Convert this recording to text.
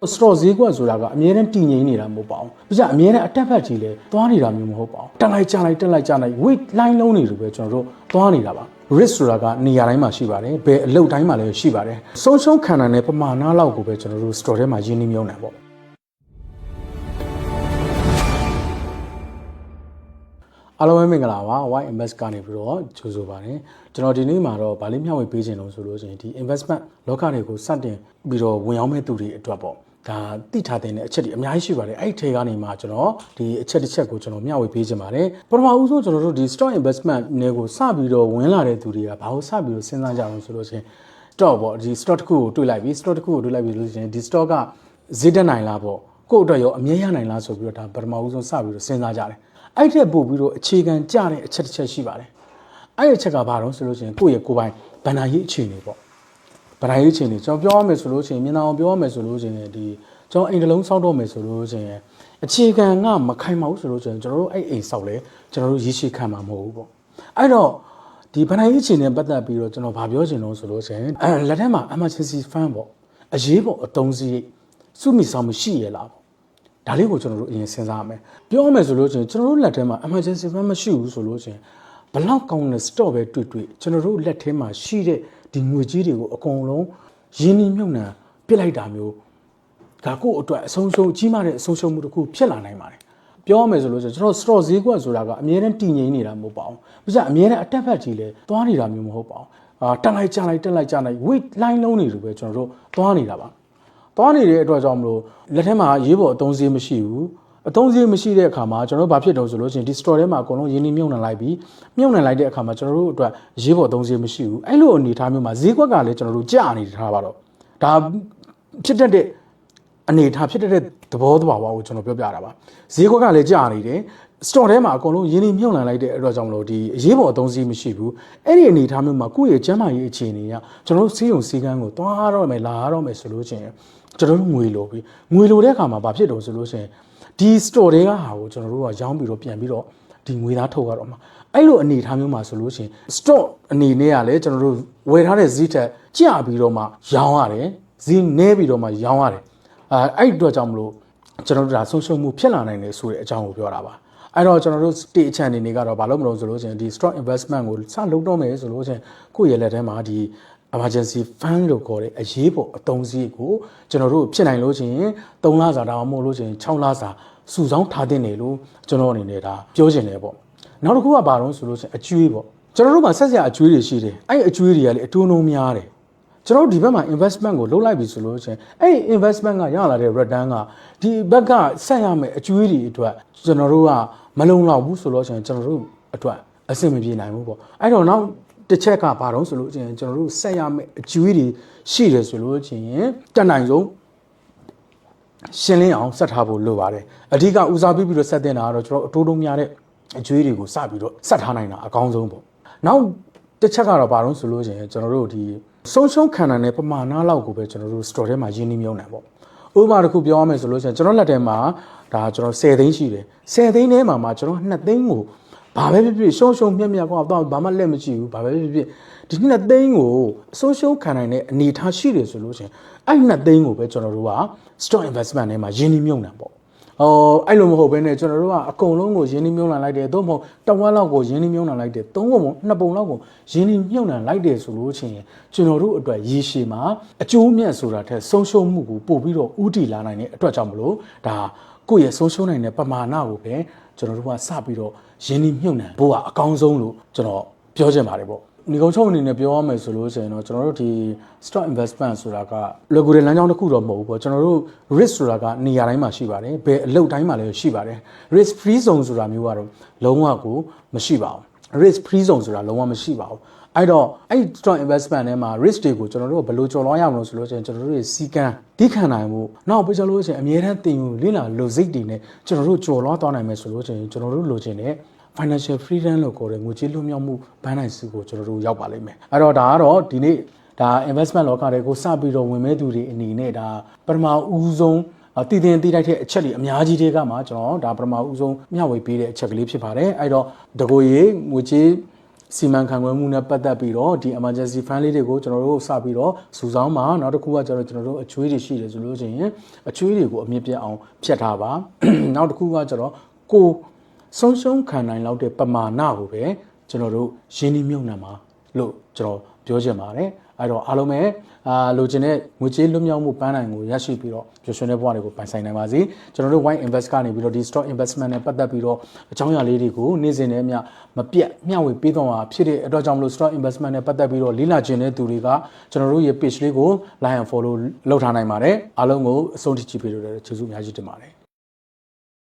စတော့ဈေးကွက်ဆိုတာကအများနဲ့တည်ငြိမ်နေတာမဟုတ်ပါဘူး။ပြကြအများနဲ့အတက်ဖက်ကြီးလဲသွားနေတာမျိုးမဟုတ်ပါဘူး။တက်လိုက်ကြလိုက်တက်လိုက်ကြလိုက် weight line လုံးနေလို့ပဲကျွန်တော်တို့သွားနေတာပါ။ risk ဆိုတာကနေရာတိုင်းမှာရှိပါတယ်။ဘယ်အလုပ်တိုင်းမှာလည်းရှိပါတယ်။ဆုံးရှုံးခံနိုင်တဲ့ပမာဏလောက်ကိုပဲကျွန်တော်တို့ store ထဲမှာရင်းနှီးမြှုပ်နှံပေါ့။အားလုံးပဲမင်္ဂလာပါ Why Invest ကနေပြီးတော့ကြိုဆိုပါတယ်ကျွန်တော်ဒီနေ့မှာတော့ဗာလေးမျှဝေပေးခြင်းလို့ဆိုလို့ရှိရင်ဒီ investment လောကတွေကိုစတင်ပြီးတော့ဝင်ရောက်မဲ့သူတွေအတွက်ပေါ့ဒါသိထားတဲ့အချက်တွေအများကြီးရှိပါတယ်အဲ့ဒီထဲကနေမှကျွန်တော်ဒီအချက်တစ်ချက်ကိုကျွန်တော်မျှဝေပေးခြင်းပါတယ်ပထမဦးဆုံးကျွန်တော်တို့ဒီ stock investment တွေကိုစပြီးတော့ဝင်လာတဲ့သူတွေကဘာလို့စပြီးတော့စဉ်းစားကြအောင်ဆိုလို့ရှိရင် stock ပေါ့ဒီ stock တစ်ခုကိုတွေ့လိုက်ပြီ stock တစ်ခုကိုတွေ့လိုက်ပြီလို့ရှိရင်ဒီ stock ကဈေးတက်နိုင်လားပေါ့ကိုယ့်အတွက်ရောအမြဲရနိုင်လားဆိုပြီးတော့ဒါပထမဦးဆုံးစပြီးတော့စဉ်းစားကြတယ်အဲ့ထက်ပို့ပြီးတော့အခြေခံကြတဲ့အချက်တစ်ချက်ရှိပါတယ်အဲ့ဒီအချက်ကဘာလို့ဆိုလို့ရှိရင်ကိုယ့်ရဲ့ကိုယ်ပိုင်ဗဏ္ဍာရေးအခြေအနေပေါ့ဗဏ္ဍာရေးအခြေအနေကျွန်တော်ပြောရမယ်ဆိုလို့ရှိရင်မျက်နှာအောင်ပြောရမယ်ဆိုလို့ရှိရင်ဒီကျွန်တော်အိမ်တစ်လုံးစောက်တော့မယ်ဆိုလို့ရှိရင်အခြေခံကမခိုင်ပါဘူးဆိုလို့ရှိရင်ကျွန်တော်တို့အဲ့အိမ်စောက်လဲကျွန်တော်တို့ရေရှည်ခံမှာမဟုတ်ဘူးပေါ့အဲ့တော့ဒီဗဏ္ဍာရေးအခြေအနေပတ်သက်ပြီးတော့ကျွန်တော်ဗာပြောချင်လို့ဆိုလို့ရှိရင်လက်ထက်မှာ emergency fund ပေါ့အရေးပေါ်အသုံးစရိတ်စုမိဆောင်မရှိရလားပေါ့ဒါလေးကိုကျွန်တော်တို့အရင်စဉ်းစားရမယ်ပြောရမယ်ဆိုလို့ရှိရင်ကျွန်တော်တို့လက်ထဲမှာ emergency fund မရှိဘူးဆိုလို့ရှိရင်ဘလောက်ကောင်းတဲ့ stock ပဲတွေ့ကျွန်တော်တို့လက်ထဲမှာရှိတဲ့ဒီငွေကြီးတွေကိုအကုန်လုံးရင်းနှီးမြှုပ်နှံပစ်လိုက်တာမျိုးဒါကိုအတွက်အဆုံးရှုံးကြီးမားတဲ့အဆုံးရှုံးမှုတစ်ခုဖြစ်လာနိုင်ပါတယ်ပြောရမယ်ဆိုလို့ရှိရင်ကျွန်တော် stock ဈေးကွက်ဆိုတာကအများနဲ့တည်ငြိမ်နေတာမဟုတ်ပါဘူးပြကြအများနဲ့အတက်ဖက်ကြီးလဲသွားနေတာမျိုးမဟုတ်ပါဘူးတက်လိုက်ကြလိုက်တက်လိုက်ကြလိုက် weight line လုံးနေလို့ပဲကျွန်တော်တို့သွားနေတာပါသွားနေတဲ့အတွက်ကြောင့်မလို့လက်ထဲမှာရေးပေါ်အသုံးစရိတ်မရှိဘူးအသုံးစရိတ်မရှိတဲ့အခါမှာကျွန်တော်တို့ဘာဖြစ်တော့ဆိုလို့ရှိရင်ဒီ store ထဲမှာအကုန်လုံးရင်းနှီးမြှုပ်နှံလိုက်ပြီးမြှုပ်နှံလိုက်တဲ့အခါမှာကျွန်တော်တို့အတွက်ရေးပေါ်အသုံးစရိတ်မရှိဘူးအဲ့လိုအနေအထားမျိုးမှာဈေးကွက်ကလည်းကျွန်တော်တို့ကြာနေထားပါတော့ဒါဖြစ်တဲ့အနေအထားဖြစ်တဲ့သဘောတဘာဝကိုကျွန်တော်ပြောပြတာပါဈေးကွက်ကလည်းကြာနေတယ် store ထဲမှာအကုန်လုံးရင်းနှီးမြှုပ်နှံလိုက်တဲ့အတွက်ကြောင့်မလို့ဒီအရေးပေါ်အသုံးစရိတ်မရှိဘူးအဲ့ဒီအနေအထားမျိုးမှာကိုယ့်ရဲ့ကျန်းမာရေးအခြေအနေကကျွန်တော်တို့စီးရုံစည်းကမ်းကိုသွားတော့မယ်လာတော့မယ်ဆိုလို့ချင်းကျွန်တော်တို့ငွေလိုပြီးငွေလိုတဲ့အခါမှာဘာဖြစ်တော့ဆိုလို့ချင်းဒီ store တွေကဟာကိုကျွန်တော်တို့ကရောင်းပြီးတော့ပြန်ပြီးတော့ဒီငွေသားထုတ်ရတော့မှာအဲ့လိုအနေအထားမျိုးမှာဆိုလို့ချင်း store အနေနဲ့ကလည်းကျွန်တော်တို့ဝယ်ထားတဲ့ဈေးထက်ကျပြီးတော့မှရောင်းရတယ်ဈေးနည်းပြီးတော့မှရောင်းရတယ်အဲ့ဒီအတွက်ကြောင့်မလို့ကျွန်တော်တို့ဒါဆုံးရှုံးမှုဖြစ်လာနိုင်တယ်ဆိုတဲ့အကြောင်းကိုပြောတာပါအဲ့တော့ကျွန်တော်တို့ state ချန်နေကတော့ဘာလို့မလို့ဆိုလို့ချင်းဒီ stock investment ကိုစလုပ်တော့မယ်ဆိုလို့ချင်းကိုယ့်ရဲ့လက်ထဲမှာဒီ emergency fund လို့ခေါ်တဲ့အရေးပေါ်အသုံးစရိတ်ကိုကျွန်တော်တို့ဖြစ်နိုင်လို့ချင်း3လစာဒါမှမဟုတ်လို့ချင်း6လစာစုဆောင်းထားတဲ့နေလို့ကျွန်တော်အနေနဲ့ဒါပြောချင်တယ်ပေါ့နောက်တစ်ခုကဘာလို့ဆိုလို့ချင်းအကျွေးပေါ့ကျွန်တော်တို့မှာဆက်စရာအကျွေးတွေရှိတယ်အဲ့အကျွေးတွေကလည်းအတိုးနှုန်းများတယ်ကျွန်တော်တို့ဒီဘက်မှာ investment ကိုလုပ်လိုက်ပြီဆိုလို့ချင်းအဲ့ investment ကရလာတဲ့ return ကဒီဘက်ကဆက်ရမယ်အကျွေးတွေအတွက်ကျွန်တော်တို့ကမလုံလောက်ဘူးဆိုလို့ချင်းကျွန်တော်တို့အတွက်အဆင်မပြေနိုင်ဘူးပေါ့အဲ့တော့နောက်တစ်ချက်ကဘာတော့ဆိုလို့ချင်းကျွန်တော်တို့ဆက်ရမယ့်အကျွေးတွေရှိတယ်ဆိုလို့ချင်းတက်နိုင်ဆုံးရှင်းလင်းအောင်ဆက်ထားဖို့လိုပါတယ်အဓိကဦးစားပေးပြီးတော့ဆက်တင်တာကတော့ကျွန်တော်အတိုးတုံးများတဲ့အကျွေးတွေကိုစပြီးတော့ဆက်ထားနိုင်တာအကောင်းဆုံးပေါ့နောက်တစ်ချက်ကတော့ဘာတော့ဆိုလို့ချင်းကျွန်တော်တို့ဒီဆုံးရှုံးခံနိုင်တဲ့ပမာဏလောက်ကိုပဲကျွန်တော်တို့ store ထဲမှာရင်းနှီးမြှုပ်နှံပေါ့ဥပမာတစ်ခုပြောရမယ်ဆိုလို့ချင်းကျွန်တော်လက်ထဲမှာဒါကျွန်တော်10သိန်းရှိတယ်10သိန်းထဲမှာကျွန်တော်2သိန်းကိုဘာပဲဖြစ်ဖြစ်ရှုံးမြက်ကတော့ဘာမှလက်မကြည့်ဘူးဘာပဲဖြစ်ဖြစ်ဒီ2သိန်းကိုအဆုံးရှုံးခံနိုင်တဲ့အနေအထားရှိတယ်ဆိုလို့ချင်းအဲ့2သိန်းကိုပဲကျွန်တော်တို့က stock investment ထဲမှာရင်းနှီးမြှုပ်နှံပေါ့အဲ့လိုမဟုတ်ဘဲနဲ့ကျွန်တော်တို့ကအကုန်လုံးကိုရင်းနှီးမြှုပ်နှံလိုက်တယ်သို့မဟုတ်တဝက်လောက်ကိုရင်းနှီးမြှုပ်နှံလိုက်တယ်3ပုံ2ပုံလောက်ကိုရင်းနှီးမြှုပ်နှံလိုက်တယ်ဆိုလို့ချင်းကျွန်တော်တို့အတွက်ရေရှည်မှာအကျိုးမြတ်ဆိုတာထက်ဆုံးရှုံးမှုကိုပို့ပြီးတော့ဥတီလာနိုင်တဲ့အတွက်ကြောင့်မလို့ဒါကိုယ့်ရဲ့ဆုံးရှုံးနိုင်တဲ့ပမာဏကိုပဲကျွန်တော်တို့ကစပြီးတော့ရင်းနှီးမြှုပ်နှံဖို့ကအကောင်းဆုံးလို့ကျွန်တော်ပြောချင်ပါတယ်ပေါ့ဒီကုန်းချုပ်အနေနဲ့ပြောရမယ်ဆိုလို့ဆိုရင်တော့ကျွန်တော်တို့ဒီ stock investment ဆိုတာကလွယ်ကူတဲ့လမ်းကြောင်းတစ်ခုတော့မဟုတ်ဘူးပေါ့ကျွန်တော်တို့ risk ဆိုတာကနေရာတိုင်းမှာရှိပါတယ်ဘယ်အလုပ်တိုင်းမှာလည်းရှိပါတယ် risk free zone ဆိုတာမျိုးကတော့လုံးဝကိုမရှိပါဘူး risk free zone ဆိုတာလုံးဝမရှိပါဘူးအဲ့တော့အဲ့ stock investment ထဲမှာ risk တွေကိုကျွန်တော်တို့ဘယ်လိုကျော်လွှားရမလို့ဆိုလို့ရှိရင်ကျွန်တော်တို့ရဲ့စီကံတိခံနိုင်မှုနောက်ပြကြလို့ရှိရင်အမြဲတမ်းတင်ယူလေ့လာလို့စိတ်တွေနဲ့ကျွန်တော်တို့ကျော်လွှားသွားနိုင်မယ်ဆိုလို့ရှိရင်ကျွန်တော်တို့လိုချင်တဲ့ financial freedom လို့ခေါ်တဲ့ငွေကြေးလွတ်မြောက်မှုဘဏ္ဍာရေးစုကိုကျွန်တော်တို့ရောက်ပါလိမ့်မယ်အဲ့တော့ဒါကတော့ဒီနေ့ဒါ investment လောကတွေကိုစပြီးတော့ဝင်မဲ့သူတွေအနေနဲ့ဒါပထမဦးဆုံးတည်တင်တည်တိုက်တဲ့အချက်တွေအများကြီးတွေကမှကျွန်တော်ဒါပထမဦးဆုံးမျှဝေပေးတဲ့အချက်ကလေးဖြစ်ပါတယ်အဲ့တော့တကိုရေငွေကြေး စီမံခန့်ခွဲမှုနဲ့ပတ်သက်ပြီးတော့ဒီ emergency fund လေးတွေကိုကျွန်တော်တို့စပြီးတော့စုဆောင်းပါနောက်တစ်ခုကကျွန်တော်တို့အချွေးတွေရှိတယ်ဆိုလို့ရှိရင်အချွေးတွေကိုအမြင့်ပြတ်အောင်ဖြတ်ထားပါနောက်တစ်ခုကကျွန်တော်ကိုဆုံးရှုံးခံနိုင်လောက်တဲ့ပမာဏကိုပဲကျွန်တော်တို့ရင်းနှီးမြှုပ်နှံပါလို့ကျွန်တော်ပြောချင်ပါတယ်အဲ့တော့အားလုံးပဲလိုချင်တဲ့ငွေကြေးလွတ်မြောက်မှုပန်းနိုင်ကိုရရှိပြီးတော့ပျော်ရွှင်တဲ့ဘဝတွေကိုပိုင်ဆိုင်နိုင်ပါစေကျွန်တော်တို့ Wine Invest ကနေပြီးတော့ဒီ stock investment နဲ့ပတ်သက်ပြီးတော့အကြောင်းအရာလေးတွေကိုနေ့စဉ်နဲ့မပြတ်မျှဝေပေးသွားမှာဖြစ်တဲ့အတွက်ကြောင့်မလို့ stock investment နဲ့ပတ်သက်ပြီးတော့လေ့လာခြင်းတဲ့သူတွေကကျွန်တော်တို့ရဲ့ page လေးကို like and follow လုပ်ထားနိုင်ပါတယ်အားလုံးကိုအဆုံးထိကြည့်ပေးလို့လည်းကျေးဇူးအများကြီးတင်ပါတယ်